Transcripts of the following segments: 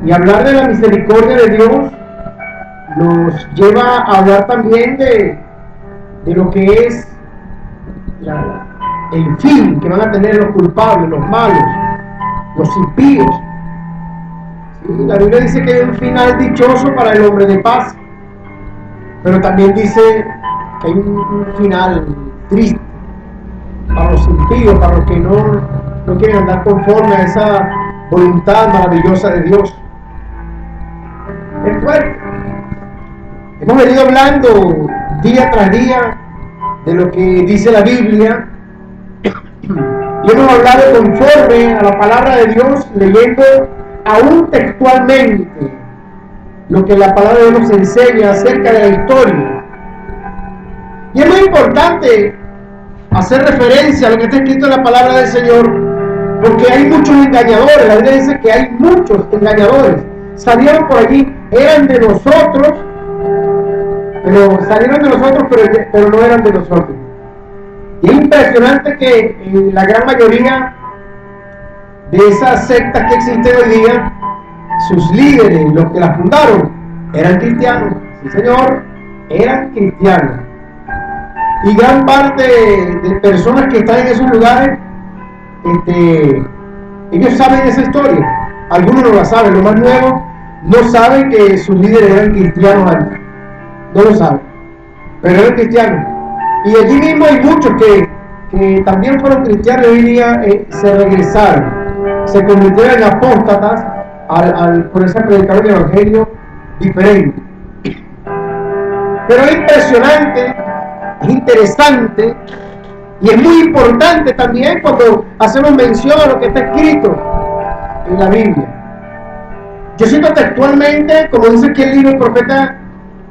Y hablar de la misericordia de Dios nos lleva a hablar también de lo que es el fin que van a tener los culpables, los malos, los impíos. ¿Sí? La Biblia dice que hay un final dichoso para el hombre de paz, pero también dice que hay un final triste para los impíos, para los que no quieren andar conforme a esa voluntad maravillosa de Dios. Es fuerte. Hemos venido hablando día tras día de lo que dice la Biblia y hemos hablado conforme a la palabra de Dios, leyendo aún textualmente lo que la palabra de Dios nos enseña acerca de la historia. Y es muy importante hacer referencia a lo que está escrito en la palabra del Señor, porque hay muchos engañadores. La Biblia dice que hay muchos engañadores. Salieron por allí, eran de nosotros, pero no eran de nosotros. Y es impresionante que la gran mayoría de esas sectas que existen hoy día, sus líderes, los que las fundaron, eran cristianos. Sí, señor, eran cristianos. Y gran parte de personas que están en esos lugares, ellos saben esa historia. Algunos no la saben, los más nuevos no saben que sus líderes eran cristianos antes. No lo saben, pero eran cristianos. Y allí mismo hay muchos que también fueron cristianos y hoy día se regresaron, se convirtieron en apóstatas por esa predicación del evangelio diferente. Pero es impresionante, es interesante y es muy importante también cuando hacemos mención a lo que está escrito en la Biblia. Yo cito textualmente, como dice aquí el libro del profeta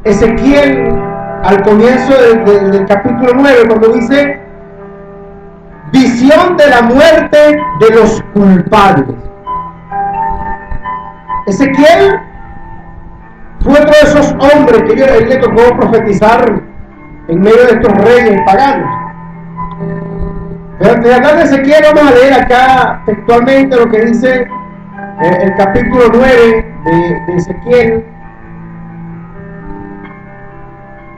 Ezequiel al comienzo del capítulo 9, cuando dice: visión de la muerte de los culpables. Ezequiel fue otro de esos hombres que él le tocó profetizar en medio de estos reyes paganos. Pero antes de hablar de Ezequiel, vamos a leer acá textualmente lo que dice el capítulo 9 de Ezequiel.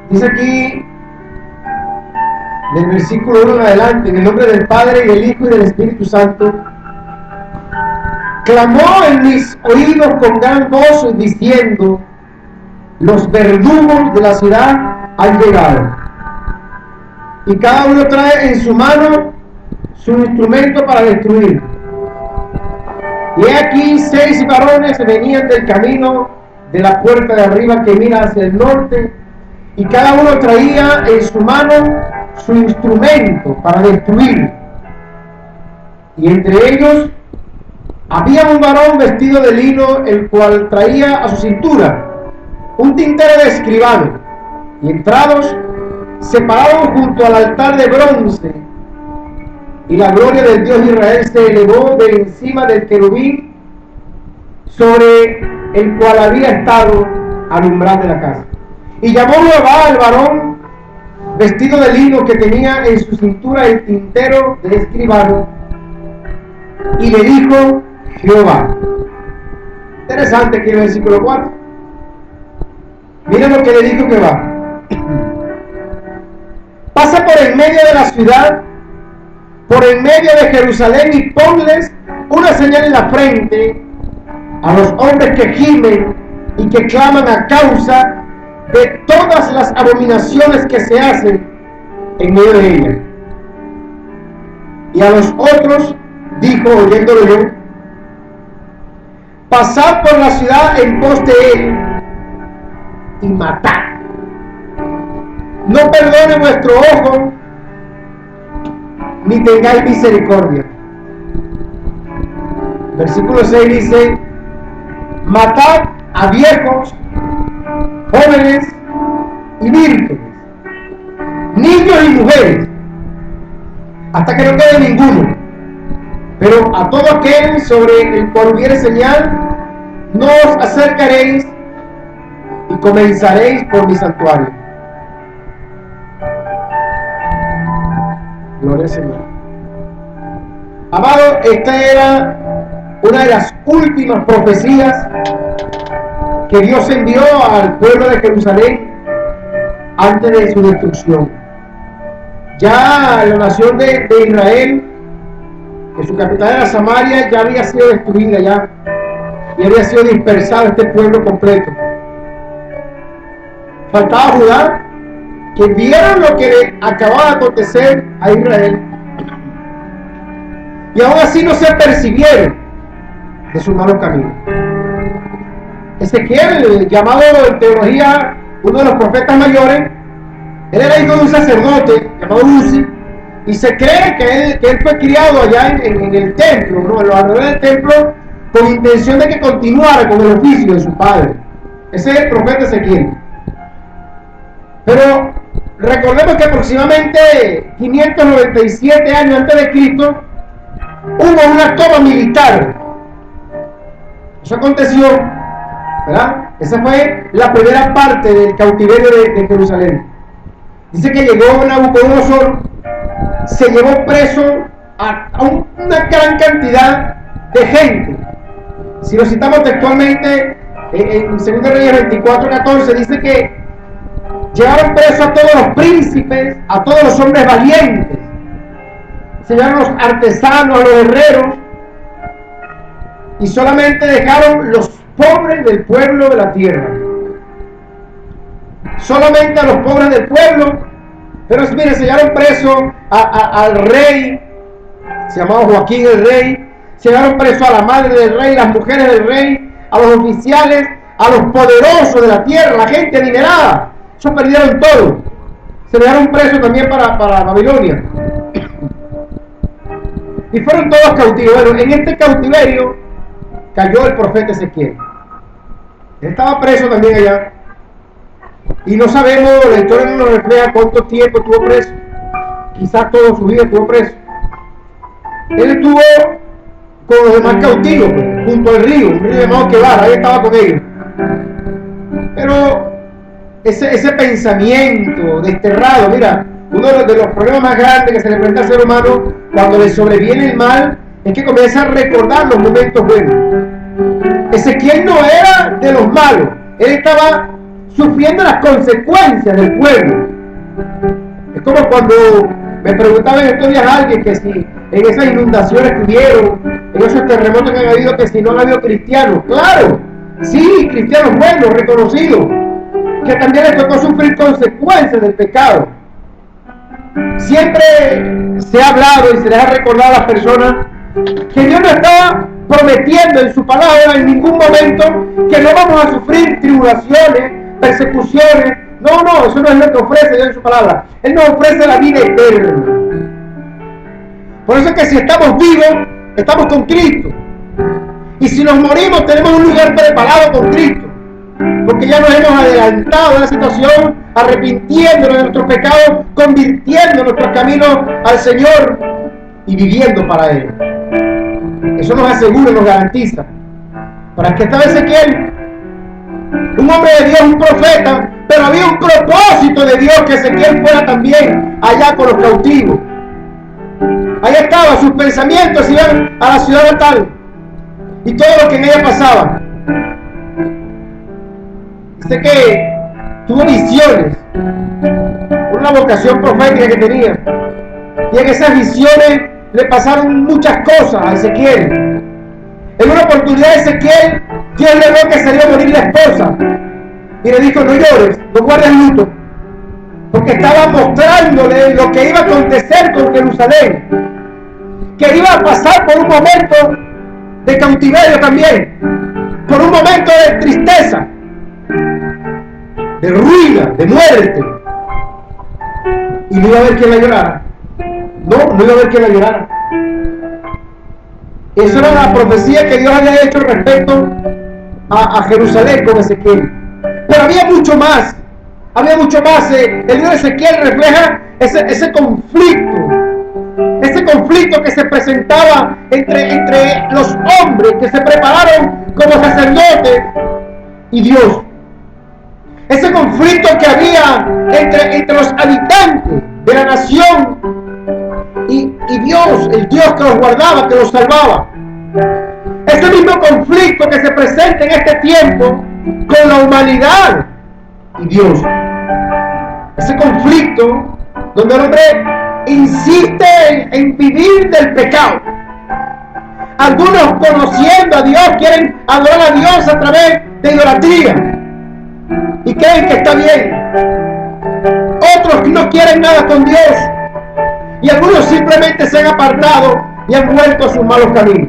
Dice aquí, del versículo 1 en adelante: en el nombre del Padre, y del Hijo, y del Espíritu Santo. Clamó en mis oídos con gran voz, diciendo: los verdugos de la ciudad han llegado, y cada uno trae en su mano su instrumento para destruir. Y he aquí 6 varones venían del camino de la puerta de arriba que mira hacia el norte, y cada uno traía en su mano su instrumento para destruir. Y entre ellos había un varón vestido de lino, el cual traía a su cintura un tintero de escribano. Y entrados, se pararon junto al altar de bronce, y la gloria del Dios de Israel se elevó de encima del querubín sobre el cual había estado al umbral de la casa. Y llamó Jehová al varón vestido de lino que tenía en su cintura el tintero de escribano, y le dijo Jehová. Interesante aquí en el versículo 4. Miren lo que le dijo Jehová: pasa por en medio de la ciudad, por en medio de Jerusalén, y ponles una señal en la frente a los hombres que gimen y que claman a causa de todas las abominaciones que se hacen en medio de ella. Y a los otros dijo, oyéndolo yo: pasad por la ciudad en pos de él y matad. No perdone vuestro ojo, ni tengáis misericordia. Versículo 6 dice: matad a viejos, jóvenes y vírgenes, niños y mujeres, hasta que no quede ninguno. Pero a todo aquel sobre el cual hubiere señal, no os acercaréis, y comenzaréis por mi santuario. Gloria al Señor. Amado, esta era una de las últimas profecías que Dios envió al pueblo de Jerusalén antes de su destrucción. Ya la nación de Israel, que su capital era Samaria, ya había sido destruida ya, y había sido dispersado este pueblo completo. Faltaba Judá, que vieron lo que le acababa de acontecer a Israel, y aún así no se percibieron de su malo camino. Ezequiel, llamado en teología uno de los profetas mayores, él era hijo de un sacerdote llamado Uzi, y se cree que él fue criado allá en el templo, ¿no? En los alrededores del templo, con intención de que continuara con el oficio de su padre. Ese es el profeta Ezequiel. Pero recordemos que aproximadamente 597 años antes de Cristo hubo una toma militar. Eso aconteció, ¿verdad? Esa fue la primera parte del cautiverio de Jerusalén. Dice que llegó Nabucodonosor, se llevó preso a una gran cantidad de gente. Si lo citamos textualmente en 2 Reyes 24:14, dice que llevaron preso a todos los príncipes, a todos los hombres valientes, se llevaron a los artesanos, a los herreros, y solamente dejaron los pobres del pueblo de la tierra. Solamente a los pobres del pueblo. Pero mire, se llevaron preso al rey, se llamaba Joaquín el rey, se llevaron preso a la madre del rey, las mujeres del rey, a los oficiales, a los poderosos de la tierra, la gente adinerada. Eso perdieron todo. Se llevaron preso también para Babilonia. Y fueron todos cautivos. Bueno, en este cautiverio cayó el profeta Ezequiel. Él estaba preso también allá. Y no sabemos, la historia no nos refleja cuánto tiempo estuvo preso. Quizás toda su vida estuvo preso. Él estuvo con los demás cautivos, pues, junto al río, un río llamado Quebar, ahí estaba con ellos. Pero ese pensamiento desterrado, mira, uno de los problemas más grandes que se le presenta al ser humano cuando le sobreviene el mal es que comienza a recordar los momentos buenos. Ezequiel no era de los malos, él estaba sufriendo las consecuencias del pueblo. Es como cuando me preguntaba en estos días alguien que si en esas inundaciones que hubieron, en esos terremotos que han habido, que si no han habido cristianos. Claro, sí, cristianos buenos, reconocidos, que también les tocó sufrir consecuencias del pecado. Siempre se ha hablado y se les ha recordado a las personas que Dios no estaba prometiendo en su palabra en ningún momento que no vamos a sufrir tribulaciones, persecuciones. No, eso no es lo que ofrece Dios en su palabra. Él nos ofrece la vida eterna. Por eso es que si estamos vivos, estamos con Cristo. Y si nos morimos, tenemos un lugar preparado con Cristo. Porque ya nos hemos adelantado a la situación, arrepintiéndonos de nuestros pecados, convirtiendo nuestros caminos al Señor y viviendo para Él. Eso nos asegura y nos garantiza. Para que esta vez Ezequiel, un hombre de Dios, un profeta, pero había un propósito de Dios que Ezequiel fuera también allá con los cautivos. Ahí estaba, sus pensamientos iban a la ciudad natal y todo lo que en ella pasaba. Dice que tuvo visiones, una vocación profética que tenía, y en esas visiones le pasaron muchas cosas a Ezequiel. En una oportunidad Ezequiel, Dios le vio que se le iba a morir la esposa y le dijo: no llores, no guardes luto, porque estaba mostrándole lo que iba a acontecer con Jerusalén, que iba a pasar por un momento de cautiverio también, por un momento de tristeza, de ruina, de muerte, y no iba a ver quién la llorara. No iba a ver quién la llorara. Eso era la profecía que Dios había hecho respecto a Jerusalén con Ezequiel. Pero había mucho más. El libro de Ezequiel refleja ese conflicto que se presentaba entre los hombres que se prepararon como sacerdotes y Dios. Ese conflicto que había entre los habitantes de la nación y Dios, el Dios que los guardaba, que los salvaba. Ese mismo conflicto que se presenta en este tiempo con la humanidad y Dios. Ese conflicto donde el hombre insiste en vivir del pecado. Algunos, conociendo a Dios, quieren adorar a Dios a través de idolatría y creen que está bien. Otros no quieren nada con Dios, y algunos simplemente se han apartado y han vuelto a sus malos caminos.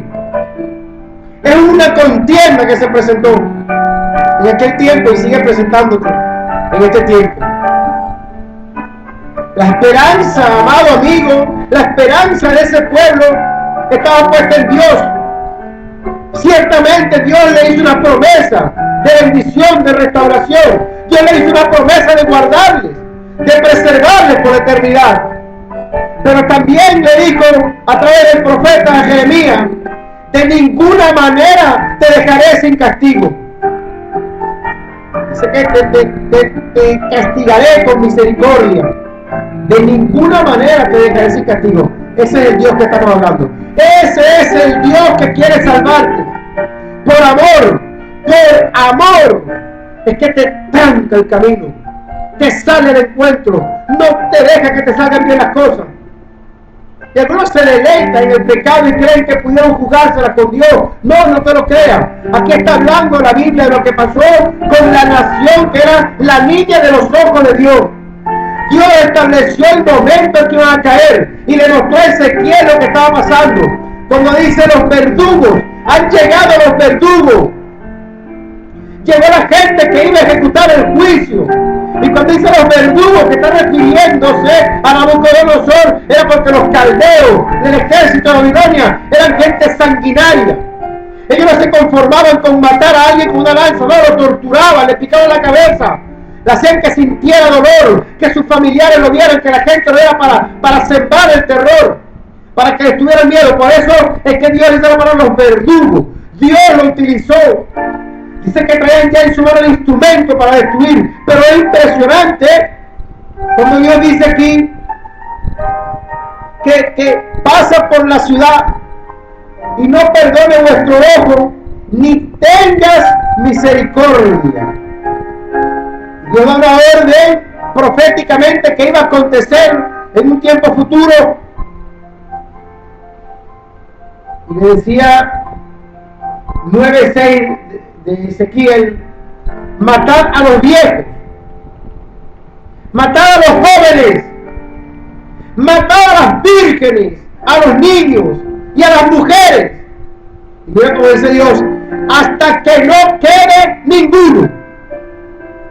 Es una contienda que se presentó en aquel tiempo y sigue presentándose en este tiempo. La esperanza, amado amigo, la esperanza de ese pueblo estaba puesta en Dios. Ciertamente Dios le hizo una promesa de bendición, de restauración. Dios le hizo una promesa de guardarles, de preservarles por la eternidad. Pero también le dijo a través del profeta Jeremías: de ninguna manera te dejaré sin castigo. Dice que te castigaré con misericordia. De ninguna manera te dejaré sin castigo. Ese es el Dios que estamos hablando. Ese es el Dios que quiere salvarte. Por amor, es que te tranca el camino, te sale al encuentro, no te deja que te salgan bien las cosas. Y algunos se deleitan en el pecado y creen que pudieron jugársela con Dios. No, no te lo creas. Aquí está hablando la Biblia de lo que pasó con la nación que era la niña de los ojos de Dios. Dios estableció el momento en que iban a caer y le mostró a Ezequiel lo que estaba pasando. Cuando dice los verdugos, han llegado los verdugos. Llegó la gente que iba a ejecutar el juicio. Y cuando dice los verdugos, que están refiriéndose a Nabucodonosor, era porque los caldeos del ejército de Babilonia eran gente sanguinaria. Ellos no se conformaban con matar a alguien con una lanza, no, lo torturaban, le picaban la cabeza, le hacían que sintiera dolor, que sus familiares lo vieran, que la gente lo era para sembrar el terror, para que les tuvieran miedo. Por eso es que Dios les llama a los verdugos. Dios lo utilizó. Dice que traían ya en su mano el instrumento para destruir. Pero es impresionante cuando Dios dice aquí que pasa por la ciudad y no perdone vuestro ojo, ni tengas misericordia. Dios da una orden proféticamente que iba a acontecer en un tiempo futuro. Y le decía 9:6 de Ezequiel: matad a los viejos, matad a los jóvenes, matad a las vírgenes, a los niños y a las mujeres. Y mira cómo dice Dios: hasta que no quede ninguno.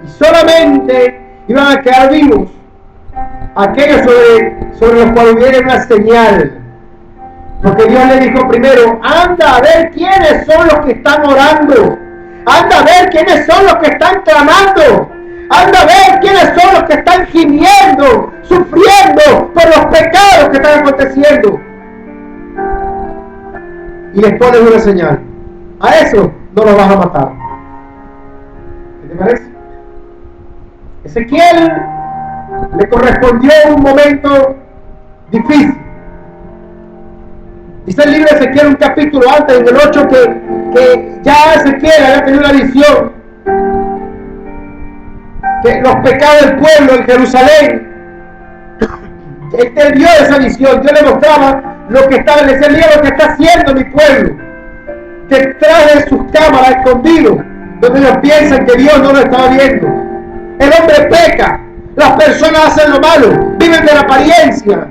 Y solamente iban a quedar vivos aquellos sobre los cuales hubiera una señal. Porque Dios le dijo primero: anda a ver quiénes son los que están orando. Anda a ver quiénes son los que están clamando. Anda a ver quiénes son los que están gimiendo, sufriendo por los pecados que están aconteciendo. Y les pones una señal. A eso no lo vas a matar. ¿Qué te parece? Ezequiel le correspondió un momento difícil. Dice el libro de Ezequiel, un capítulo antes, en el 8, que ya Ezequiel había tenido una visión, que los pecados del pueblo en Jerusalén, él vio esa visión. Dios le mostraba lo que estaba, le decía: mira lo que está haciendo mi pueblo, detrás de sus cámaras, escondidos, donde ellos piensan que Dios no lo estaba viendo. El hombre peca, las personas hacen lo malo, viven de la apariencia,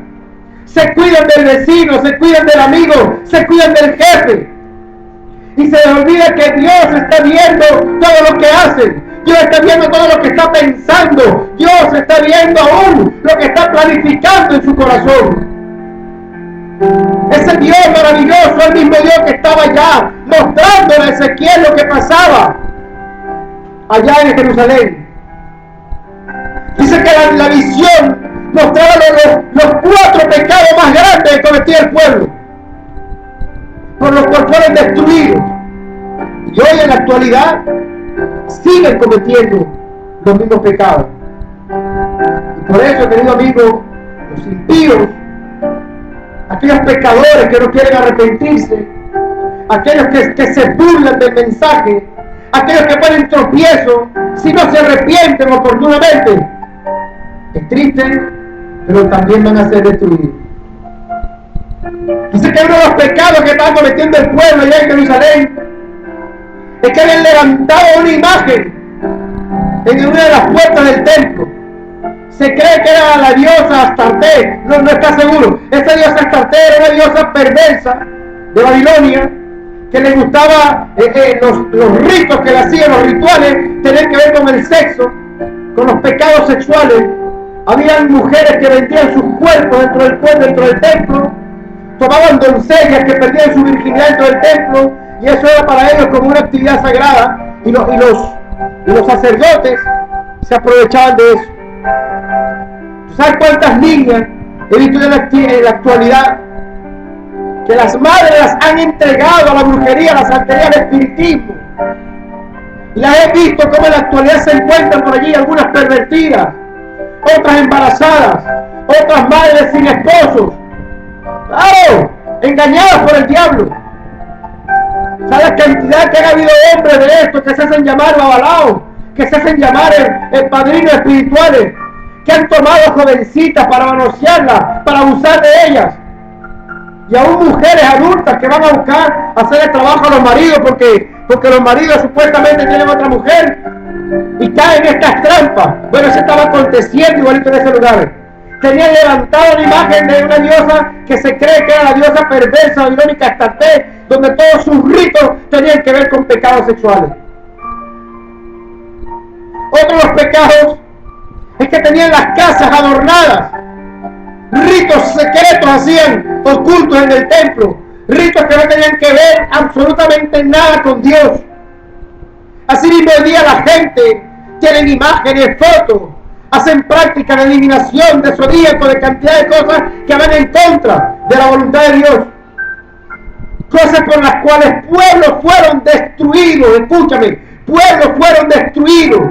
se cuidan del vecino, se cuidan del amigo, se cuidan del jefe, y se les olvida que Dios está viendo todo lo que hacen. Dios está viendo todo lo que está pensando. Dios está viendo aún lo que está planificando en su corazón. Ese Dios maravilloso, el mismo Dios que estaba allá mostrándole a Ezequiel lo que pasaba allá en Jerusalén. Dice que la visión mostraba los 4 pecados más grandes que cometía el pueblo, por los cuales fueron destruidos. Y hoy en la actualidad siguen cometiendo los mismos pecados. Y por eso, querido amigo, los impíos, aquellos pecadores que no quieren arrepentirse, aquellos que se burlan del mensaje, aquellos que ponen tropiezo si no se arrepienten oportunamente. Es triste, pero también van a ser destruidos. Dice que uno de los pecados que estaba cometiendo el pueblo allá en Jerusalén es que habían levantado una imagen en una de las puertas del templo. Se cree que era la diosa Astarte, no está seguro. Esa diosa Astarte era una diosa perversa de Babilonia, que le gustaba los ritos que le hacían, los rituales, tenían que ver con el sexo, con los pecados sexuales. Habían mujeres que vendían sus cuerpos dentro del templo, tomaban doncellas que perdían su virginidad dentro del templo, y eso era para ellos como una actividad sagrada, y los sacerdotes se aprovechaban de eso. ¿Sabes cuántas niñas he visto en la actualidad que las madres las han entregado a la brujería, a la santería, al espiritismo? Y las he visto como en la actualidad se encuentran por allí algunas pervertidas, otras embarazadas, otras madres sin esposos, claro, engañadas por el diablo. ¿Sabes la cantidad que ha habido hombres de estos que se hacen llamar babalaos, que se hacen llamar padrinos espirituales, que han tomado jovencitas para manosearlas, para abusar de ellas? Y aún mujeres adultas que van a buscar hacer el trabajo a los maridos porque los maridos supuestamente tienen otra mujer y caen en estas trampas. Bueno, eso estaba aconteciendo igualito en ese lugar. Tenían levantado la imagen de una diosa que se cree que era la diosa perversa babilónica Astarte, donde todos sus ritos tenían que ver con pecados sexuales. Otro de los pecados es que tenían las casas adornadas. Ritos secretos hacían ocultos en el templo. Ritos que no tenían que ver absolutamente nada con Dios. Así mismo hoy día la gente tienen imágenes, fotos, hacen práctica de eliminación de zodíaco, de cantidad de cosas que van en contra de la voluntad de Dios. Cosas por las cuales pueblos fueron destruidos. Escúchame, pueblos fueron destruidos.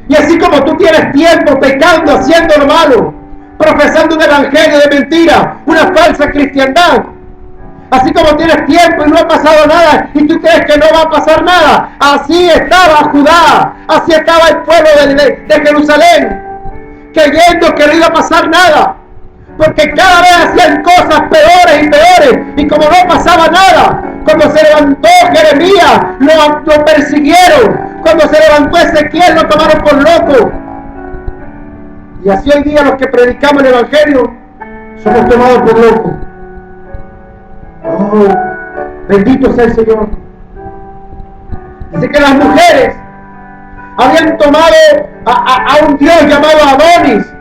Y así como tú tienes tiempo pecando, haciendo lo malo, profesando un evangelio de mentira, una falsa cristiandad, así como tienes tiempo y no ha pasado nada y tú crees que no va a pasar nada, así estaba Judá, así estaba el pueblo de Jerusalén, creyendo que no iba a pasar nada, porque cada vez hacían cosas peores y peores, y como no pasaba nada, cuando se levantó Jeremías, lo persiguieron, cuando se levantó Ezequiel, lo tomaron por loco. Y así hoy día los que predicamos el evangelio somos tomados por locos. Oh, bendito sea el Señor. Dice que las mujeres habían tomado a un dios llamado Adonis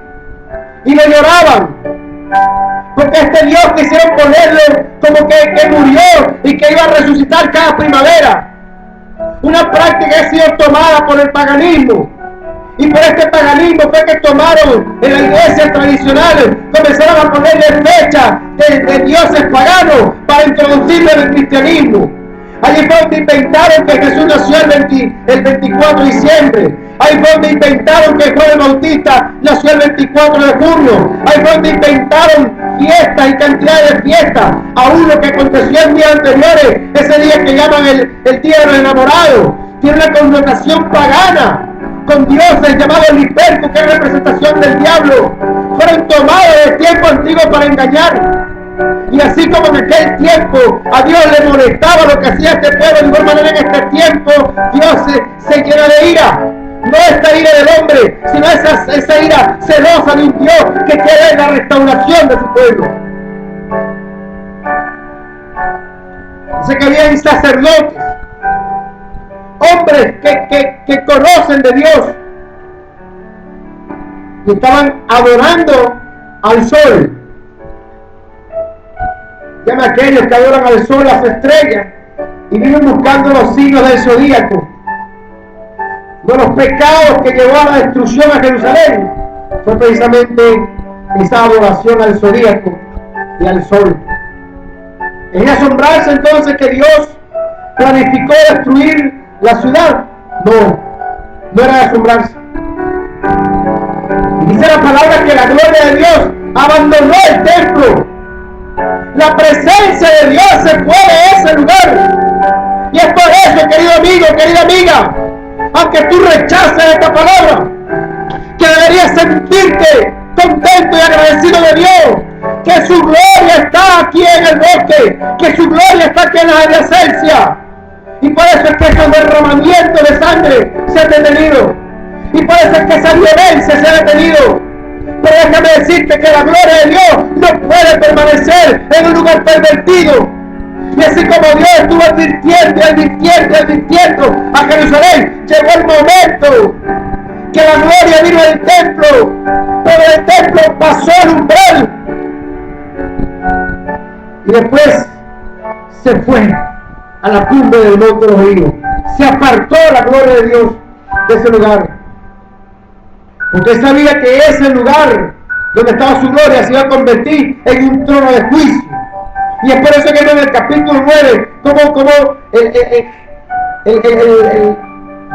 y le lloraban, porque este dios quisieron ponerlo como que murió y que iba a resucitar cada primavera. Una práctica que ha sido tomada por el paganismo. Y por este paganismo fue que tomaron en la iglesia tradicional, comenzaron a ponerle fecha de dioses paganos para introducirlo en el cristianismo. Allí fue donde inventaron que Jesús nació el 24 de diciembre. Ahí fue donde inventaron que Juan el Bautista nació el 24 de junio. Ahí fue donde inventaron fiestas y cantidades de fiestas. Aún lo que aconteció en días anteriores, ese día que llaman el Día de los Enamorados, tiene una connotación pagana, con dioses llamados Liperco, que es representación del diablo. Fueron tomados del tiempo antiguo para engañar. Y así como en aquel tiempo a Dios le molestaba lo que hacía este pueblo, de igual manera en este tiempo Dios se llena de ira. No esta ira del hombre, sino esa ira celosa de un Dios que quiere la restauración de su pueblo. Dice que habían sacerdotes, hombres que conocen de Dios, y estaban adorando al sol. Llama a aquellos que adoran al sol, las estrellas, y viven buscando los signos del zodíaco. Uno de los pecados que llevó a la destrucción a Jerusalén fue precisamente esa adoración al zodíaco y al sol. ¿Es de asombrarse entonces que Dios planificó destruir la ciudad? No era de asombrarse. Y dice la palabra que la gloria de Dios abandonó el templo. La presencia de Dios se fue de ese lugar. Y es por eso decirte, querido amigo, querida amiga, aunque tú rechaces esta palabra, que deberías sentirte contento y agradecido de Dios, que su gloria está aquí en el bosque, que su gloria está aquí en la adyacencia. Y por eso es que ese derramamiento de sangre se ha detenido. Y por eso es que esa violencia se ha detenido. Pero déjame decirte que la gloria de Dios no puede permanecer en un lugar pervertido. Y así como Dios estuvo advirtiendo a Jerusalén, llegó el momento que la gloria vino del templo, pero el templo pasó el umbral y después se fue a la cumbre del monte de los olivos. Se apartó la gloria de Dios de ese lugar, porque sabía que ese lugar donde estaba su gloria se iba a convertir en un trono de juicio. Y es por eso que en el capítulo 9 como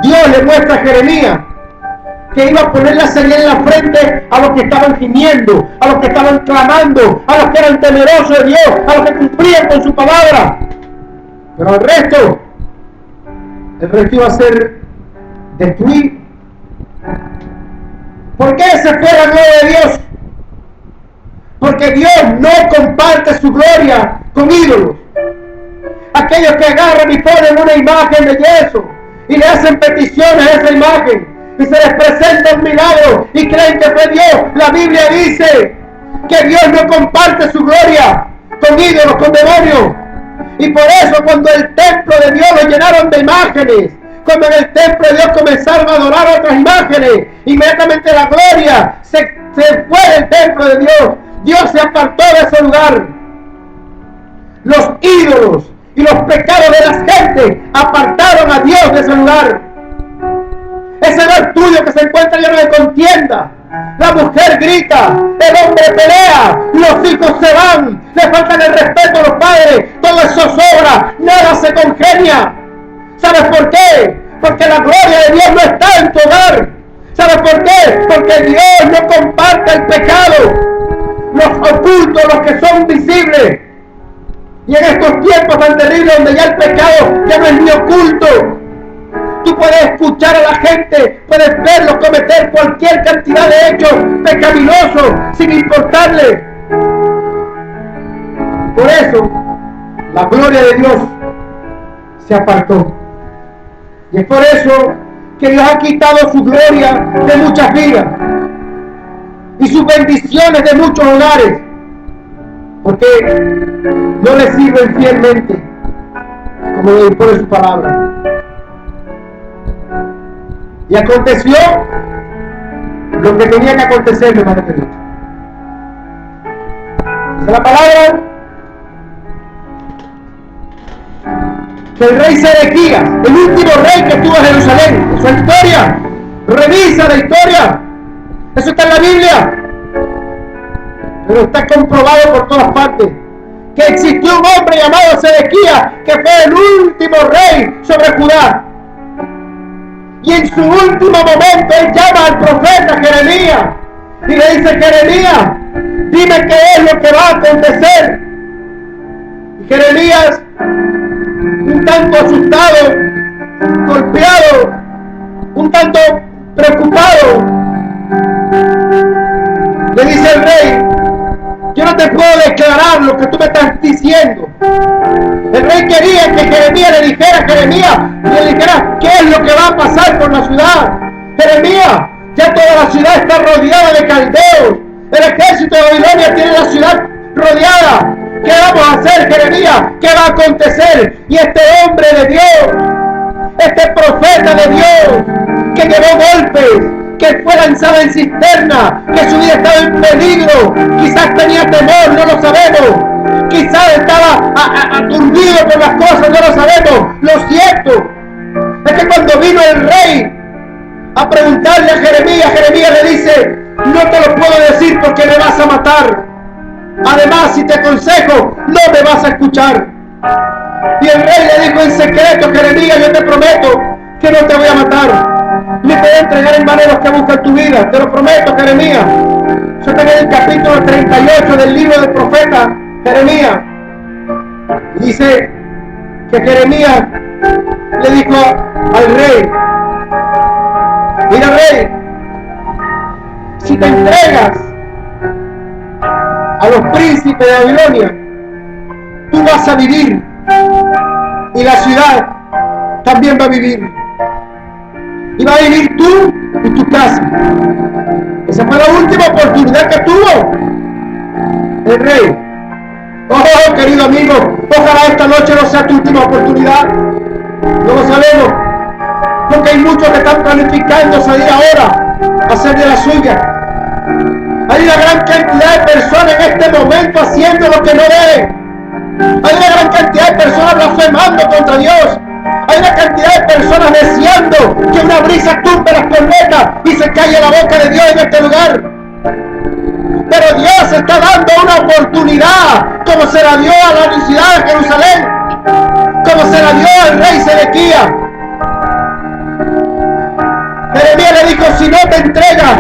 Dios le muestra a Jeremías que iba a poner la señal en la frente a los que estaban gimiendo, a los que estaban clamando, a los que eran temerosos de Dios, a los que cumplían con su palabra. Pero el resto iba a ser destruido. ¿Por qué se fue la gloria de Dios? Porque Dios no comparte su gloria con ídolos. Aquellos que agarran y ponen una imagen de yeso y le hacen peticiones a esa imagen y se les presenta un milagro y creen que fue Dios. La Biblia dice que Dios no comparte su gloria con ídolos, con demonios. Y por eso cuando el templo de Dios lo llenaron de imágenes, cuando en el templo de Dios comenzaron a adorar otras imágenes, inmediatamente la gloria se fue del templo de Dios. Dios se apartó de ese lugar. Los ídolos y los pecados de la gente apartaron a Dios de ese lugar. Ese lugar tuyo que se encuentra lleno de contienda. La mujer grita, el hombre pelea, los hijos se van, le faltan el respeto a los padres, todo eso sobra, nada se congenia. ¿Sabes por qué? Porque la gloria de Dios no está en tu hogar. ¿Sabes por qué? Porque Dios no comparte el pecado, los ocultos, los que son visibles. Y en estos tiempos tan terribles donde ya el pecado ya no es ni oculto, tú puedes escuchar a la gente, puedes verlos cometer cualquier cantidad de hechos pecaminosos sin importarle. Por eso la gloria de Dios se apartó. Y es por eso que Dios ha quitado su gloria de muchas vidas y sus bendiciones de muchos hogares, porque no le sirven fielmente como le dispone su palabra. Y aconteció lo que tenía que acontecer, mi hermano querido. Dice la palabra que el rey Sedequías, el último rey que estuvo en Jerusalén, en su historia, revisa la historia, eso está en la Biblia, pero está comprobado por todas partes, que existió un hombre llamado Sedequías, que fue el último rey sobre Judá. Y en su último momento él llama al profeta Jeremías y le dice: Jeremías, dime qué es lo que va a acontecer. Y Jeremías, un tanto asustado, golpeado, un tanto preocupado, le dice al rey: yo no te puedo declarar lo que tú me estás diciendo. El rey quería que Jeremías le dijera a Jeremías, le dijera qué es lo que va a pasar con la ciudad. Jeremías, ya toda la ciudad está rodeada de caldeos. El ejército de Babilonia tiene la ciudad rodeada. ¿Qué vamos a hacer, Jeremías? ¿Qué va a acontecer? Y este hombre de Dios, este profeta de Dios, que llevó golpes, que fue lanzado en cisterna, que su vida estaba en peligro, quizás tenía temor, no lo sabemos, quizás estaba aturdido por las cosas, no lo sabemos. Lo cierto es que cuando vino el rey a preguntarle a Jeremías, Jeremías le dice: no te lo puedo decir porque me vas a matar. Además, si te aconsejo, no me vas a escuchar. Y el rey le dijo en secreto: Jeremías, yo te prometo que no te voy a matar, ni te voy a entregar en manos los que buscan tu vida, te lo prometo, Jeremías. Eso está en el capítulo 38 del libro del profeta Jeremías. Dice que Jeremías le dijo dijo al rey: mira, rey, si te entregas a los príncipes de Babilonia, tú vas a vivir y la ciudad también va a vivir. Y va a vivir tú y tu casa. Esa fue la última oportunidad que tuvo el rey. Oh, querido amigo, ojalá esta noche no sea tu última oportunidad. No lo sabemos, porque hay muchos que están planificando salir ahora a hacer de la suya. Hay una gran cantidad de personas en este momento haciendo lo que no deben. Hay una gran cantidad de personas blasfemando contra Dios. Hay una cantidad de personas deseando que una brisa tumbe las cornetas y se calle la boca de Dios en este lugar. Pero Dios está dando una oportunidad, como se la dio a la ciudad de Jerusalén, como se la dio al rey Sedequías. Jeremías le dijo: si no te entregas,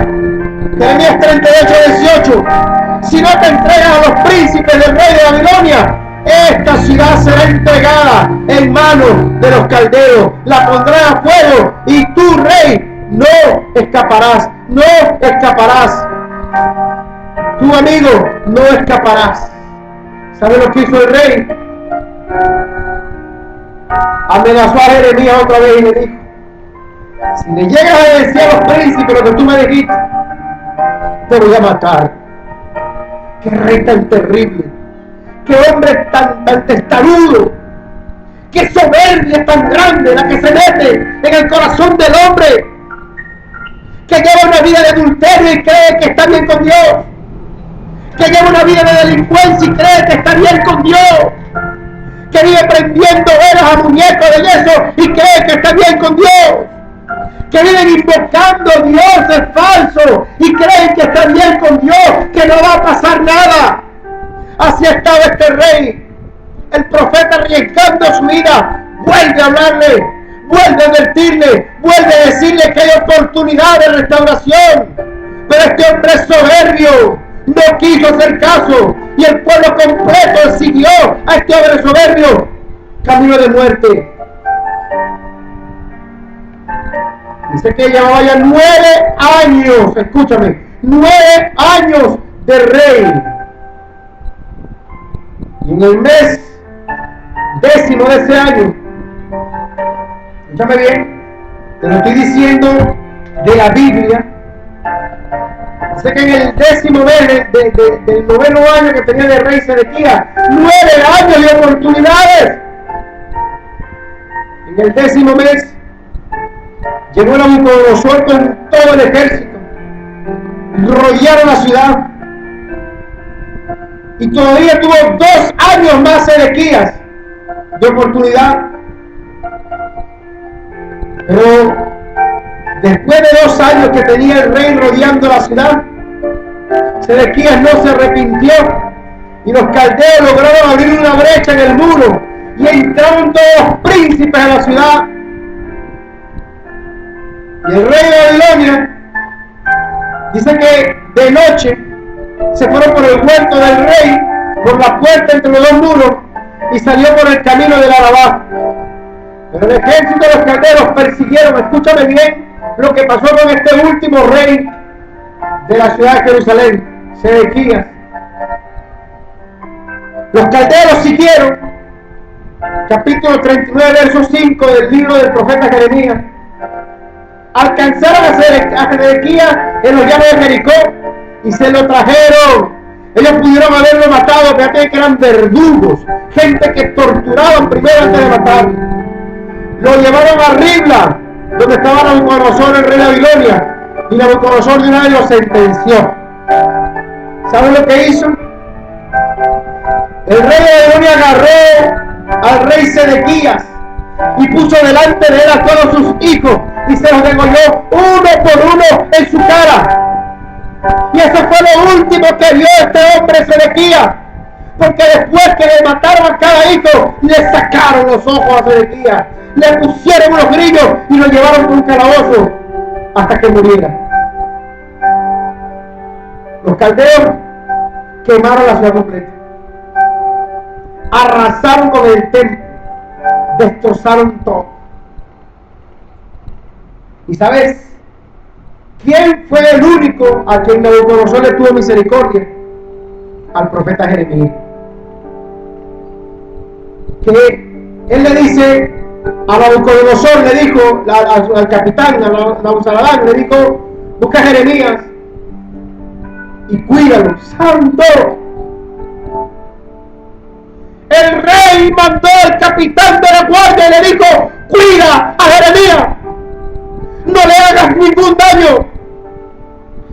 Jeremías 38:18, si no te entregas a los príncipes del rey de Babilonia, esta ciudad será entregada en manos de los caldeos, la pondrán a fuego y tú, rey, no escaparás, no escaparás. Tu amigo, no escaparás. ¿Sabe lo que hizo el rey? Amenazó a Jeremías otra vez y le dijo: si le llegas a decir a los príncipes lo que tú me dijiste, te voy a matar. Qué rey tan terrible, qué hombre tan testarudo, qué soberbia tan grande la que se mete en el corazón del hombre, que lleva una vida de adulterio y cree que está bien con Dios, que lleva una vida de delincuencia y cree que está bien con Dios, que vive prendiendo velas a muñecos de yeso y cree que está bien con Dios, que viven invocando dioses falsos y creen que está bien con Dios, que no va a pasar nada. Así estaba este rey. El profeta, arriesgando su vida, vuelve a hablarle, vuelve a advertirle, vuelve a decirle que hay oportunidad de restauración. Pero este hombre soberbio no quiso hacer caso y el pueblo completo siguió a este hombre soberbio camino de muerte. Dice que llevaba ya 9 años, escúchame, 9 años de rey. Y en el mes 10º de ese año, escúchame bien, te lo estoy diciendo de la Biblia. Dice que en el 10º mes del 9º año que tenía de rey Sedequías, 9 años de oportunidades. En el 10º mes llegó Nabucodonosor con todo el ejército, rodearon la ciudad y todavía tuvo 2 años más Sedequías de oportunidad. Pero después de 2 años que tenía el rey rodeando la ciudad, Sedequías no se arrepintió y los caldeos lograron abrir una brecha en el muro y entraron todos los príncipes de la ciudad. Y el rey de Babilonia dice que de noche se fueron por el huerto del rey, por la puerta entre los 2 muros, y salió por el camino del Arabá. Pero el ejército de los caldeos persiguieron, escúchame bien, lo que pasó con este último rey de la ciudad de Jerusalén, Sedequías. Los caldeos siguieron, capítulo 39, verso 5 del libro del profeta Jeremías. Alcanzaron a Sedequías en los llanos de Jericó y se lo trajeron. Ellos pudieron haberlo matado, fíjate que eran verdugos, gente que torturaban primero antes de matar. Lo llevaron a Ribla, donde estaba Nabucodonosor, el rey de Babilonia, y Nabucodonosor de una vez lo sentenció. ¿Saben lo que hizo? El rey de Babilonia agarró al rey Sedequías y puso delante de él a todos sus hijos y se los degolló uno por uno en su cara. Y eso fue lo último que vio este hombre Sedequías, porque después que le mataron a cada hijo, le sacaron los ojos a Sedequías, le pusieron unos grillos y lo llevaron por un calabozo hasta que muriera. Los caldeos quemaron la ciudad completa, arrasaron con el templo, destrozaron todo. ¿Y sabes quién fue el único a quien Nabucodonosor le tuvo misericordia? Al profeta Jeremías. Que él le dice a Nabucodonosor, le dijo al capitán, a Nabuzaradán, le dijo: busca a Jeremías y cuídalo. ¡Santo! El rey mandó al capitán de la guardia y le dijo: cuida a Jeremías, no le hagas ningún daño,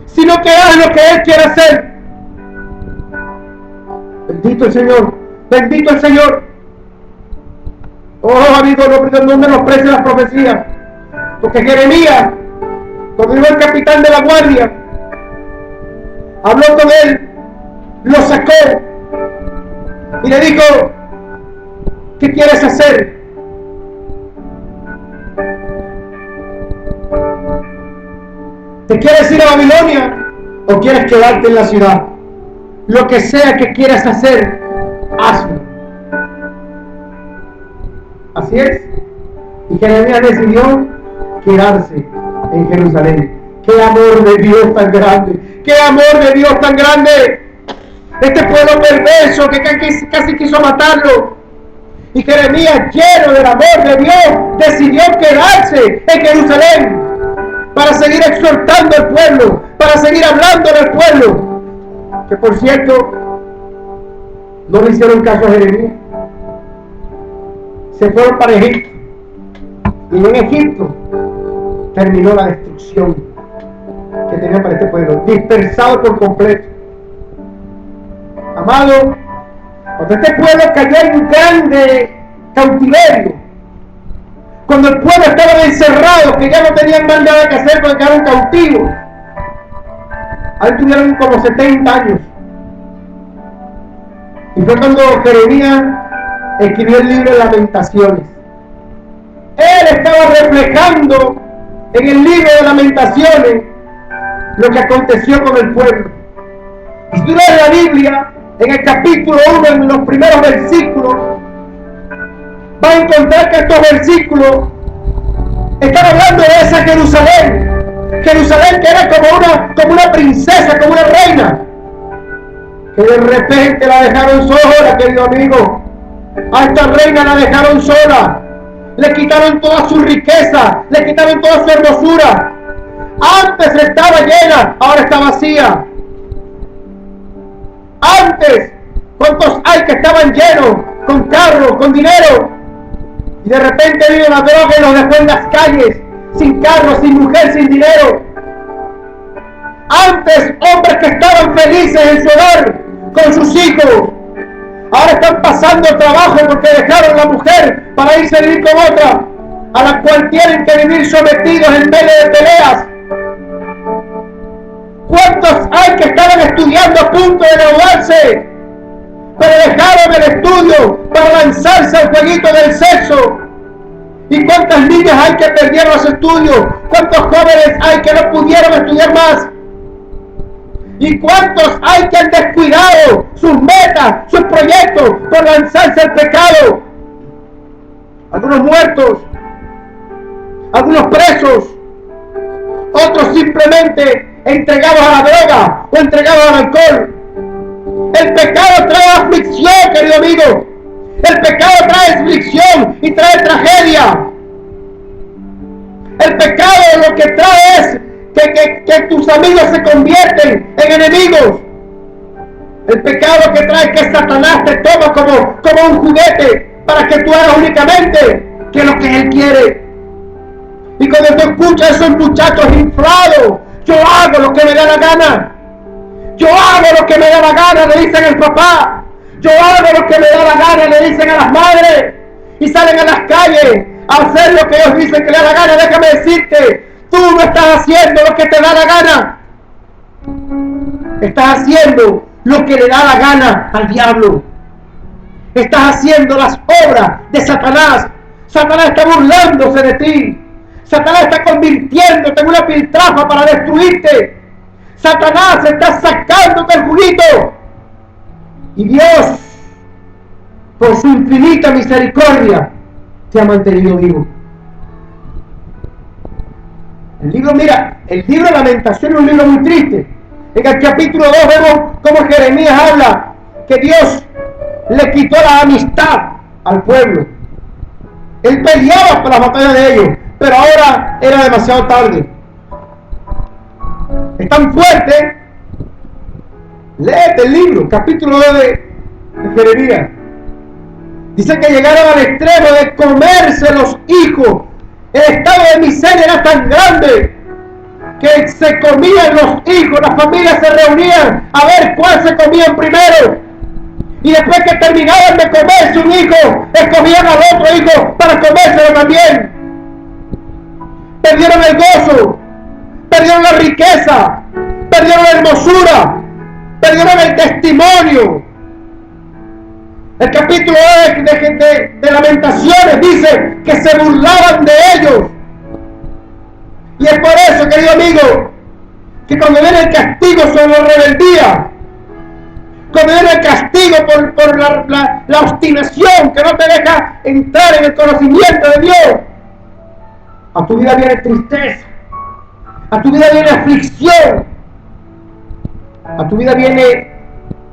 sino que haz lo que él quiere hacer. Bendito el Señor, bendito el Señor. Oh, amigos, no menosprecies las profecías, porque Jeremías, cuando llegó el capitán de la guardia, habló con él, lo sacó y le dijo: ¿qué quieres hacer? ¿Te quieres ir a Babilonia o quieres quedarte en la ciudad? Lo que sea que quieras hacer, hazlo. Así es. Y Jeremías decidió quedarse en Jerusalén. ¡Qué amor de Dios tan grande! ¡Qué amor de Dios tan grande! Este pueblo perverso que casi quiso matarlo. Y Jeremías, lleno del amor de Dios, decidió quedarse en Jerusalén para seguir exhortando al pueblo, para seguir hablando al pueblo. Que por cierto, no le hicieron caso a Jeremías. Se fueron para Egipto. Y en Egipto terminó la destrucción que tenía para este pueblo, dispersado por completo. Amado, cuando este pueblo cayó en un grande cautiverio, cuando el pueblo estaba encerrado, que ya no tenían más nada que hacer porque quedaron cautivos, ahí tuvieron como 70 años. Y fue cuando Jeremías escribió el libro de Lamentaciones. Él estaba reflejando en el libro de Lamentaciones lo que aconteció con el pueblo. Y si tú lees la Biblia, en el capítulo 1, en los primeros versículos, va a encontrar que estos versículos están hablando de esa Jerusalén. Jerusalén que era como una princesa, como una reina, que de repente la dejaron sola, querido amigo. A esta reina la dejaron sola, le quitaron toda su riqueza, le quitaron toda su hermosura. Antes estaba llena, ahora está vacía. Antes, ¿cuántos hay que estaban llenos, con carros, con dinero? Y de repente vino la droga y los dejó en las calles, sin carro, sin mujer, sin dinero. Antes, hombres que estaban felices en su hogar, con sus hijos, ahora están pasando trabajo porque dejaron la mujer para irse a vivir con otra, a la cual tienen que vivir sometidos en medio de peleas. ¿Cuántos hay que estaban estudiando a punto de graduarse, pero dejaron el estudio para lanzarse al jueguito del sexo? ¿Y cuántas niñas hay que perdieron los estudios? ¿Cuántos jóvenes hay que no pudieron estudiar más? ¿Y cuántos hay que han descuidado sus metas, sus proyectos por lanzarse al pecado? Algunos muertos, algunos presos, otros simplemente entregados a la droga o entregados al alcohol. El pecado trae aflicción, querido amigo. El pecado trae aflicción y trae tragedia. El pecado lo que trae es que tus amigos se convierten en enemigos. El pecado que trae es que Satanás te toma como un juguete para que tú hagas únicamente que lo que él quiere. Y cuando tú escuchas a esos muchachos inflados, yo hago lo que me da la gana, yo hago lo que me da la gana, le dicen al papá, yo hago lo que me da la gana, le dicen a las madres, y salen a las calles a hacer lo que ellos dicen que le da la gana. Déjame decirte, tú no estás haciendo lo que te da la gana, estás haciendo lo que le da la gana al diablo. Estás haciendo las obras de Satanás. Satanás está burlándose de ti. Satanás está convirtiéndote en una piltrafa para destruirte. Satanás está sacándote el juguito. Y Dios, por su infinita misericordia, te ha mantenido vivo. El libro, mira, el libro de Lamentaciones es un libro muy triste. En el capítulo 2 vemos cómo Jeremías habla que Dios le quitó la amistad al pueblo. Él peleaba por las batallas de ellos, pero ahora era demasiado tarde. Es tan fuerte. Léete el libro, capítulo 2 de Jeremías. Dice que llegaron al extremo de comerse los hijos. El estado de miseria era tan grande que se comían los hijos, las familias se reunían a ver cuál se comían primero. Y después que terminaban de comerse un hijo, escogían al otro hijo para comérselo también. Perdieron el gozo, perdieron la riqueza, perdieron la hermosura, perdieron el testimonio. El capítulo de Lamentaciones dice que se burlaban de ellos. Y es por eso, querido amigo, que cuando viene el castigo sobre la rebeldía, cuando viene el castigo por la obstinación que no te deja entrar en el conocimiento de Dios, a tu vida viene tristeza, a tu vida viene aflicción, a tu vida viene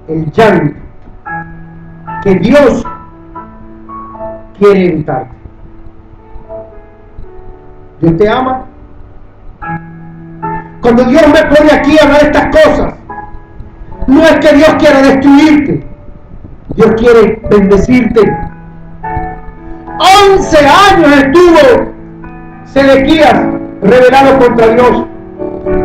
el llanto que Dios quiere evitarte. Dios te ama. Cuando Dios me pone aquí a hablar de estas cosas, no es que Dios quiera destruirte, Dios quiere bendecirte. 11 años estuvo Sedequías rebelado contra Dios,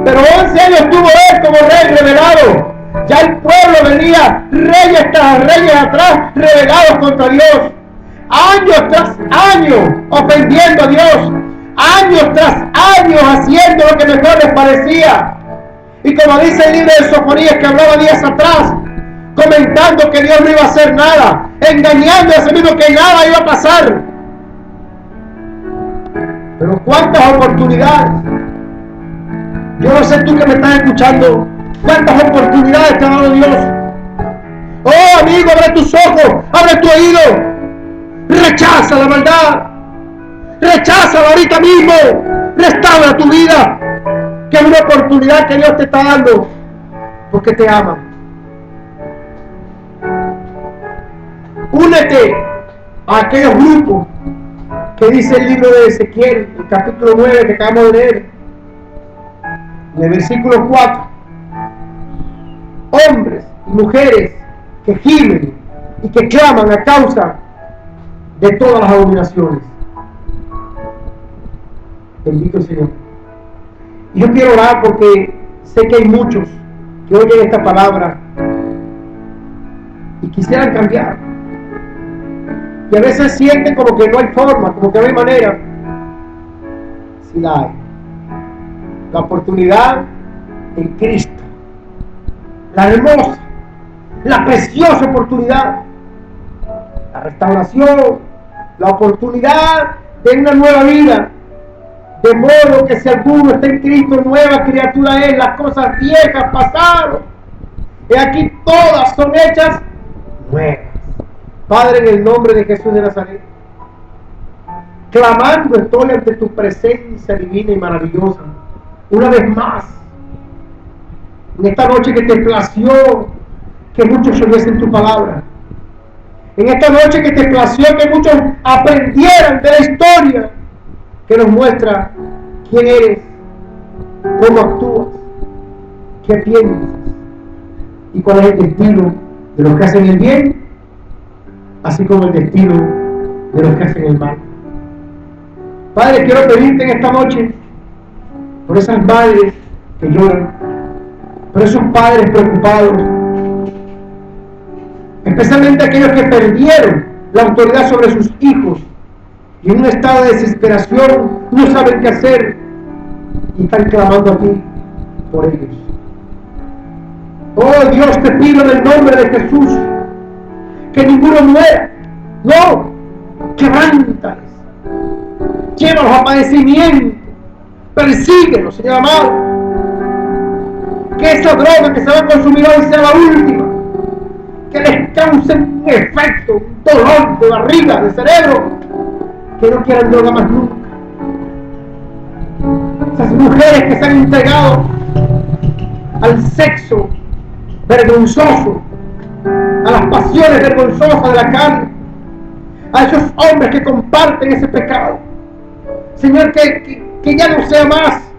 pero 11 años estuvo él como rey rebelado. Ya el pueblo venía reyes tras reyes atrás rebelados contra Dios, años tras años ofendiendo a Dios, años tras años haciendo lo que mejor les parecía. Y como dice el libro de Sofonías que hablaba días atrás, comentando que Dios no iba a hacer nada, engañando a ese mismo que nada iba a pasar. Pero cuántas oportunidades, yo no sé tú que me estás escuchando, cuántas oportunidades te ha dado Dios. Oh amigo, abre tus ojos, abre tu oído, rechaza la maldad, recházala ahorita mismo, restaura tu vida, que es una oportunidad que Dios te está dando, porque te ama. Únete a aquellos grupos que dice el libro de Ezequiel, el capítulo 9 que acabamos de leer, en el versículo 4. Hombres y mujeres que gimen y que claman a causa de todas las abominaciones. Bendito el Señor. Y yo quiero orar porque sé que hay muchos que oyen esta palabra y quisieran cambiar. Y a veces sienten como que no hay forma, como que no hay manera. Sí la hay. La oportunidad en Cristo. La hermosa, la preciosa oportunidad. La restauración, la oportunidad de una nueva vida. De modo que si alguno está en Cristo, nueva criatura es, las cosas viejas pasaron. Y aquí todas son hechas nuevas. Padre, en el nombre de Jesús de Nazaret, clamando estoy ante tu presencia divina y maravillosa, una vez más, en esta noche que te plació que muchos oyesen tu palabra, en esta noche que te plació que muchos aprendieran de la historia que nos muestra quién eres, cómo actúas, qué piensas y cuál es el destino de los que hacen el bien, así como el destino de los que hacen el mal. Padre, quiero pedirte en esta noche por esas madres que lloran, por esos padres preocupados, especialmente aquellos que perdieron la autoridad sobre sus hijos y en un estado de desesperación no saben qué hacer y están clamando a ti por ellos. Oh Dios, te pido en el nombre de Jesús que ninguno muera. No, quebrántalos, llévalos a padecimiento, persíguelos, Señor amado. Que esa droga que se va a consumir hoy sea la última, que les cause un efecto, un dolor de barriga, de cerebro, que no quieran droga más nunca. Esas mujeres que se han entregado al sexo vergonzoso, a las pasiones vergonzosas de la carne, a esos hombres que comparten ese pecado. Señor, que ya no sea más,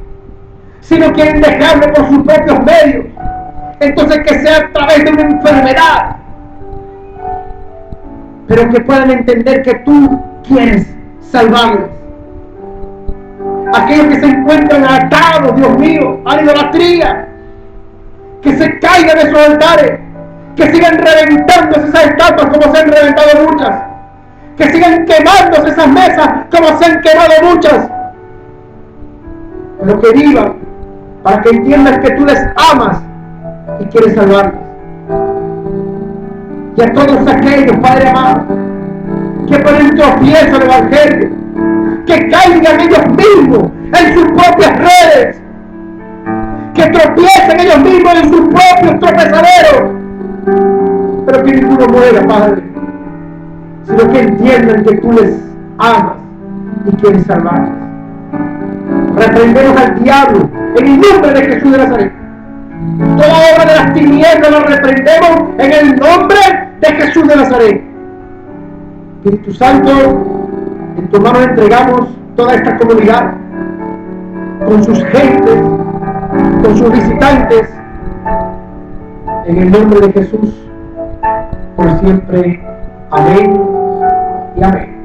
sino quieren dejarlo por sus propios medios. Entonces que sea a través de una enfermedad, pero que puedan entender que tú quieres salvarles. Aquellos que se encuentran atados, Dios mío, a la idolatría, que se caigan de esos altares, que sigan reventándose esas estatuas como se han reventado muchas, que sigan quemándose esas mesas como se han quemado muchas, pero que vivan para que entiendan que tú les amas y quieres salvarles. Y a todos aquellos, Padre amado, que ponen tropiezo al Evangelio, que caigan ellos mismos en sus propias redes, que tropiecen ellos mismos en sus propios tropezaderos, pero que ninguno muera, Padre, sino que entiendan que tú les amas y quieres salvarles. Reprendemos al diablo en el nombre de Jesús de Nazaret. Toda obra de las tinieblas la reprendemos en el nombre de Jesús de Nazaret. Espíritu Santo, en tu mano entregamos toda esta comunidad, con sus gentes, con sus visitantes, en el nombre de Jesús, por siempre. Amén y amén.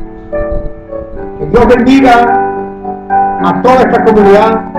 Que Dios bendiga a toda esta comunidad.